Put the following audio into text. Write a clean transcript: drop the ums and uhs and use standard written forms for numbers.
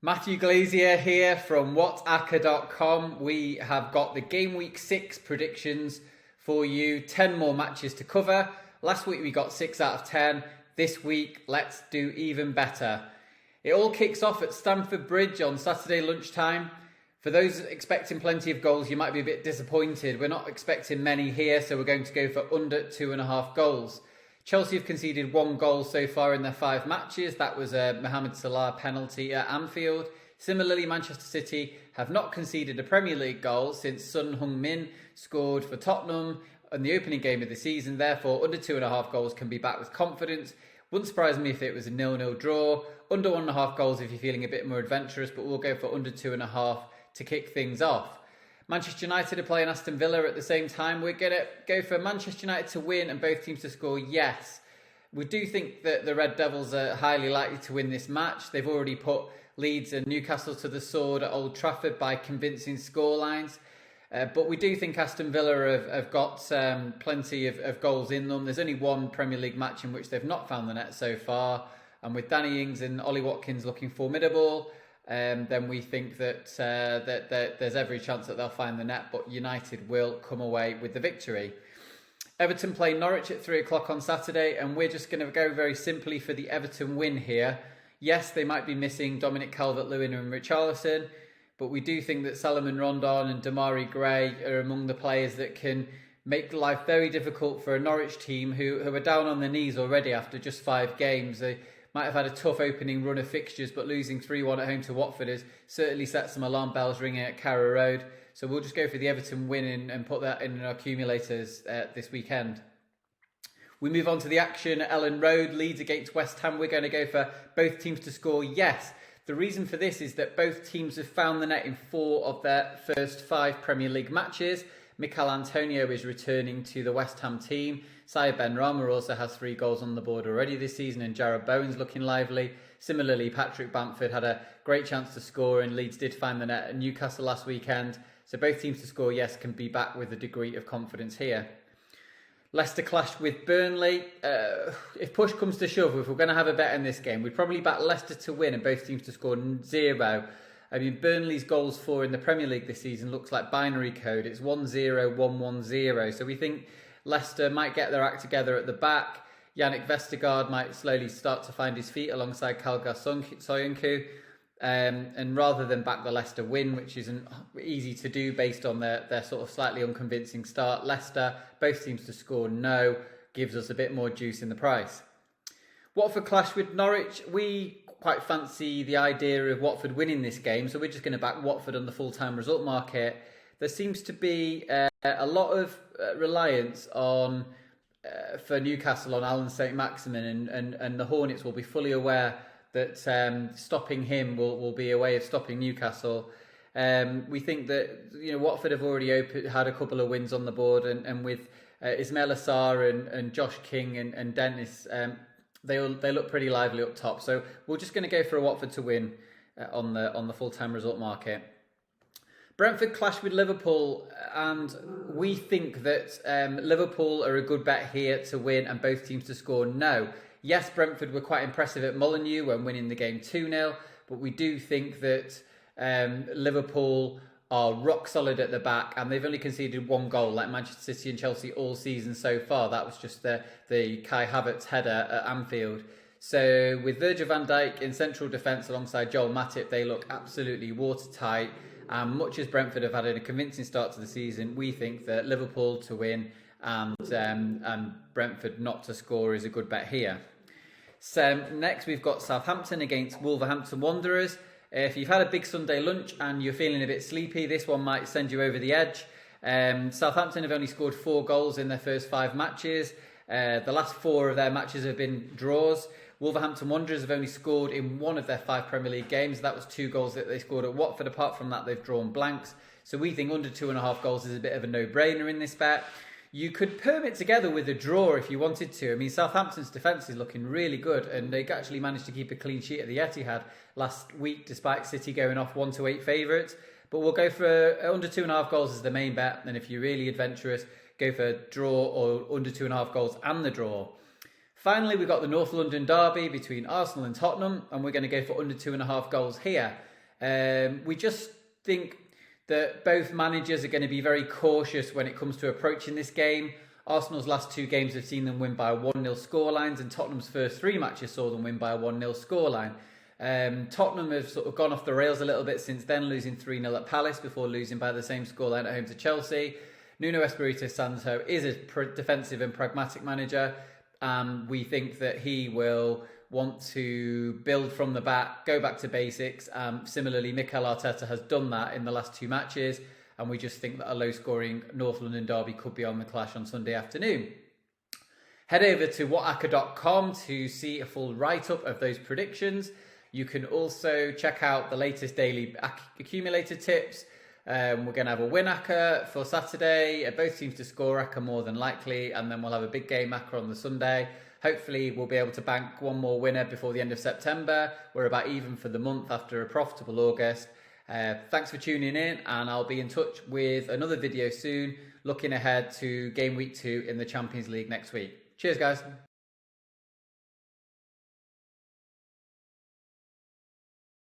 Matthew Glazier here from WhatAcca.com. We have got the game week 6 predictions for you. 10 more matches to cover. Last week we got 6 out of 10. This week, let's do even better. It all kicks off at Stamford Bridge on Saturday lunchtime. For those expecting plenty of goals, you might be a bit disappointed. We're not expecting many here, so we're going to go for under 2.5 goals. Chelsea have conceded 1 goal so far in their 5 matches. That was a Mohamed Salah penalty at Anfield. Similarly, Manchester City have not conceded a Premier League goal since Son Heung-min scored for Tottenham in the opening game of the season. Therefore, under 2.5 goals can be back with confidence. Wouldn't surprise me if it was a 0-0 draw. Under 1.5 goals if you're feeling a bit more adventurous, but we'll go for under 2.5 to kick things off. Manchester United are playing Aston Villa at the same time. We're going to go for Manchester United to win and both teams to score, yes. We do think that the Red Devils are highly likely to win this match. They've already put Leeds and Newcastle to the sword at Old Trafford by convincing scorelines. But we do think Aston Villa have got plenty of goals in them. There's only one Premier League match in which they've not found the net so far. And with Danny Ings and Ollie Watkins looking formidable, then we think that there's every chance that they'll find the net, but United will come away with the victory. Everton play Norwich at 3 o'clock on Saturday, and we're just going to go very simply for the Everton win here. Yes, they might be missing Dominic Calvert-Lewin and Richarlison, but we do think that Salomon Rondon and Damari Gray are among the players that can make life very difficult for a Norwich team who are down on their knees already after just 5 games. They might have had a tough opening run of fixtures, but losing 3-1 at home to Watford has certainly set some alarm bells ringing at Carrow Road. So we'll just go for the Everton win and put that in our accumulators this weekend. We move on to the action at Ellen Road, Leeds against West Ham. We're going to go for both teams to score, yes. The reason for this is that both teams have found the net in 4 of their first 5 Premier League matches. Mikel Antonio is returning to the West Ham team. Saïd Benrahma also has 3 goals on the board already this season, and Jarrod Bowen's looking lively. Similarly, Patrick Bamford had a great chance to score, and Leeds did find the net at Newcastle last weekend. So both teams to score, yes, can be back with a degree of confidence here. Leicester clash with Burnley. If push comes to shove, if we're going to have a bet in this game, we'd probably back Leicester to win and both teams to score 0. I mean, Burnley's goals for in the Premier League this season looks like binary code. It's 1-0, 1-1-0. So we think Leicester might get their act together at the back. Yannick Vestergaard might slowly start to find his feet alongside Kalgar Soyuncu. And rather than back the Leicester win, which isn't easy to do based on their sort of slightly unconvincing start, Leicester, both teams to score no, gives us a bit more juice in the price. Watford clash with Norwich. We quite fancy the idea of Watford winning this game, so we're just going to back Watford on the full-time result market. There seems to be a lot of reliance on for Newcastle on Alan St-Maximin, and the Hornets will be fully aware that stopping him will be a way of stopping Newcastle. We think that Watford have already had a couple of wins on the board, and with Ismail Assar and Josh King and Dennis, they look pretty lively up top. So we're just going to go for a Watford to win on the full-time result market. Brentford clash with Liverpool, and we think that Liverpool are a good bet here to win and both teams to score no. Yes, Brentford were quite impressive at Molineux when winning the game 2-0, but we do think that Liverpool are rock solid at the back, and they've only conceded 1 goal like Manchester City and Chelsea all season so far. That was just the Kai Havertz header at Anfield. So with Virgil van Dijk in central defence alongside Joel Matip, they look absolutely watertight. And much as Brentford have had a convincing start to the season, we think that Liverpool to win and Brentford not to score is a good bet here. So next we've got Southampton against Wolverhampton Wanderers. If you've had a big Sunday lunch and you're feeling a bit sleepy, this one might send you over the edge. Southampton have only scored 4 goals in their first 5 matches. The last 4 of their matches have been draws. Wolverhampton Wanderers have only scored in 1 of their 5 Premier League games. That was 2 goals that they scored at Watford. Apart from that, they've drawn blanks. So we think under 2.5 goals is a bit of a no-brainer in this bet. You could perm it together with a draw if you wanted to. I mean, Southampton's defence is looking really good, and they actually managed to keep a clean sheet at the Etihad last week, despite City going off 1-8 favourites. But we'll go for under 2.5 goals as the main bet, and if you're really adventurous, go for draw or under 2.5 goals and the draw. Finally, we've got the North London derby between Arsenal and Tottenham, and we're going to go for under 2.5 goals here. We just think that both managers are going to be very cautious when it comes to approaching this game. Arsenal's last 2 games have seen them win by 1-0 scorelines, and Tottenham's first 3 matches saw them win by a 1-0 scoreline. Tottenham have sort of gone off the rails a little bit since then, losing 3-0 at Palace before losing by the same scoreline at home to Chelsea. Nuno Espirito Santo is a defensive and pragmatic manager. We think that he will want to build from the back, go back to basics. Similarly, Mikel Arteta has done that in the last 2 matches, and we just think that a low-scoring North London derby could be on the clash on Sunday afternoon. Head over to WhatAcca.com to see a full write-up of those predictions. You can also check out the latest daily accumulator tips. We're going to have a win ACCA for Saturday. Both teams to score ACCA more than likely, and then we'll have a big game ACCA on the Sunday. Hopefully we'll be able to bank one more winner before the end of September. We're about even for the month after a profitable August. Thanks for tuning in, and I'll be in touch with another video soon, looking ahead to game week 2 in the Champions League next week. Cheers, guys.